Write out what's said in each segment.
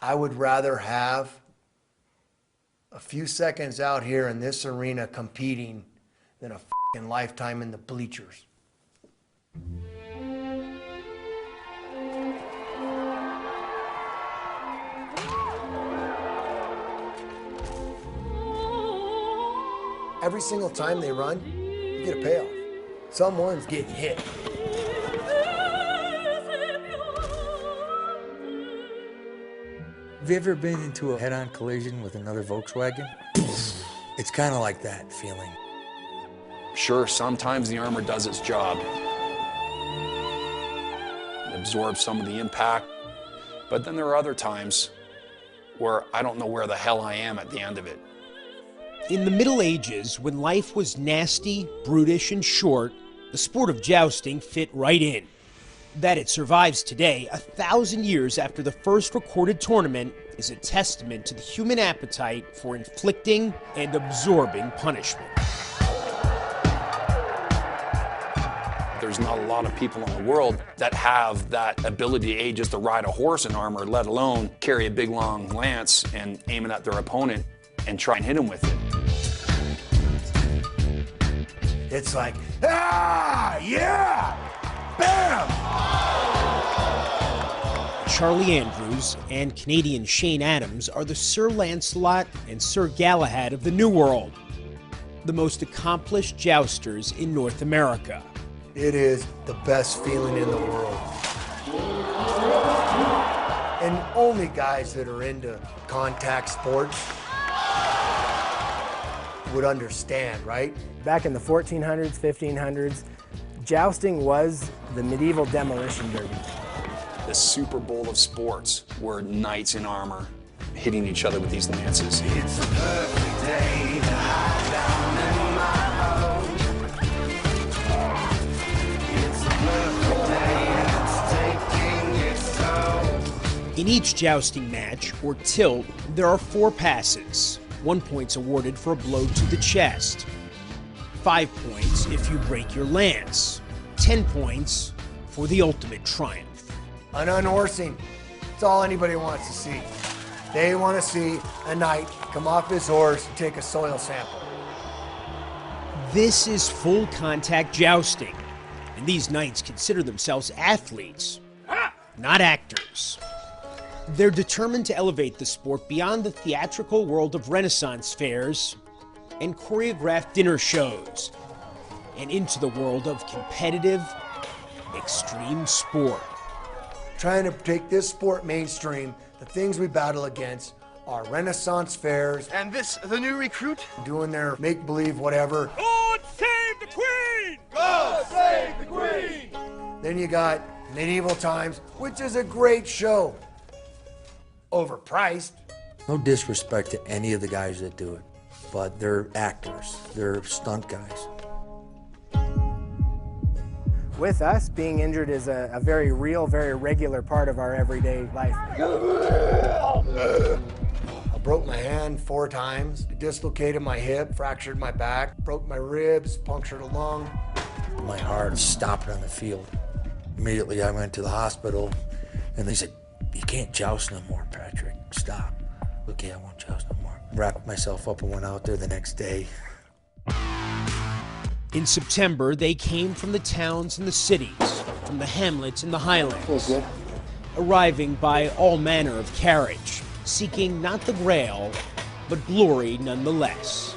I would rather have a few seconds out here in this arena competing than a fucking lifetime in the bleachers. Every single time they run, you get a payoff. Someone's getting hit. Have you ever been into a head-on collision with another Volkswagen? It's kind of like that feeling. Sure, sometimes the armor does its job. It absorbs some of the impact. But then there are other times where I don't know where the hell I am at the end of it. In the Middle Ages, when life was nasty, brutish, and short, the sport of jousting fit right in. That it survives today, 1,000 years after the first recorded tournament, is a testament to the human appetite for inflicting and absorbing punishment. There's not a lot of people in the world that have that ability, A, just to ride a horse in armor, let alone carry a big long lance and aim it at their opponent and try and hit him with it. It's like, ah, yeah, bam! Charlie Andrews and Canadian Shane Adams are the Sir Lancelot and Sir Galahad of the New World, the most accomplished jousters in North America. It is the best feeling in the world. And only guys that are into contact sports would understand, right? Back in the 1400s, 1500s, jousting was the medieval demolition derby. The Super Bowl of sports were knights in armor hitting each other with these lances. It's a perfect day to hide down in my home. It's a perfect day and it's taking its toll. In each jousting match, or tilt, there are 4 passes. 1 point's awarded for a blow to the chest. 5 points if you break your lance. 10 points for the ultimate triumph. An unhorsing, it's all anybody wants to see. They want to see a knight come off his horse and take a soil sample. This is full contact jousting, and these knights consider themselves athletes, not actors. They're determined to elevate the sport beyond the theatrical world of Renaissance fairs and choreographed dinner shows, and into the world of competitive, extreme sport. Trying to take this sport mainstream, the things we battle against are Renaissance fairs. And this, the new recruit? Doing their make-believe whatever. God save the Queen! God save the Queen! Then you got Medieval Times, which is a great show. Overpriced. No disrespect to any of the guys that do it, but they're actors, they're stunt guys. With us, being injured is a very real, very regular part of our everyday life. I broke my hand 4 times, dislocated my hip, fractured my back, broke my ribs, punctured a lung. My heart stopped on the field. Immediately I went to the hospital and they said, "You can't joust no more, Patrick, stop." Okay, I won't joust no more. Wrapped myself up and went out there the next day. In September, they came from the towns and the cities, from the hamlets and the highlands, arriving by all manner of carriage, seeking not the grail, but glory nonetheless.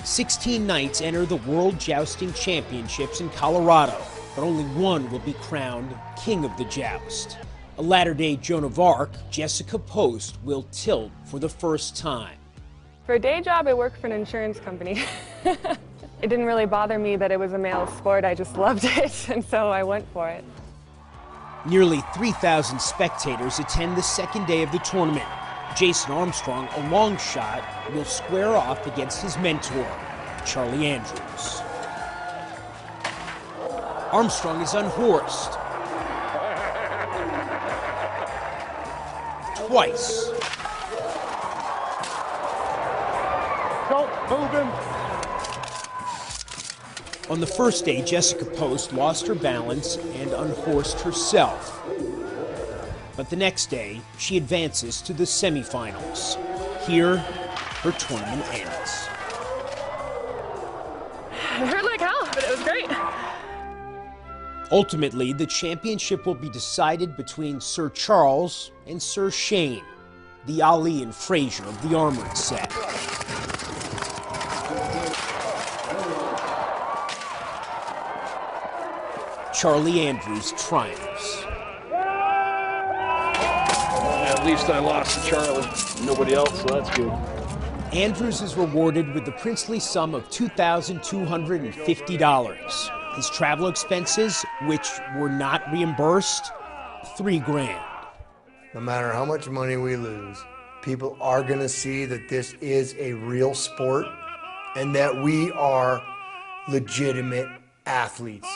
16 knights enter the World Jousting Championships in Colorado, but only one will be crowned King of the Joust. A latter-day Joan of Arc, Jessica Post, will tilt for the first time. For a day job, I work for an insurance company. It didn't really bother me that it was a male sport, I just loved it, and so I went for it. Nearly 3,000 spectators attend the second day of the tournament. Jason Armstrong, a long shot, will square off against his mentor, Charlie Andrews. Armstrong is unhorsed. Twice. Don't move him! On the first day, Jessica Post lost her balance and unhorsed herself. But the next day, she advances to the semifinals. Here, her tournament ends. It hurt like hell, but it was great. Ultimately, the championship will be decided between Sir Charles and Sir Shane, the Ali and Frazier of the armored set. Charlie Andrews triumphs. At least I lost to Charlie. Nobody else, so that's good. Andrews is rewarded with the princely sum of $2,250. His travel expenses, which were not reimbursed, $3,000. No matter how much money we lose, people are going to see that this is a real sport and that we are legitimate athletes.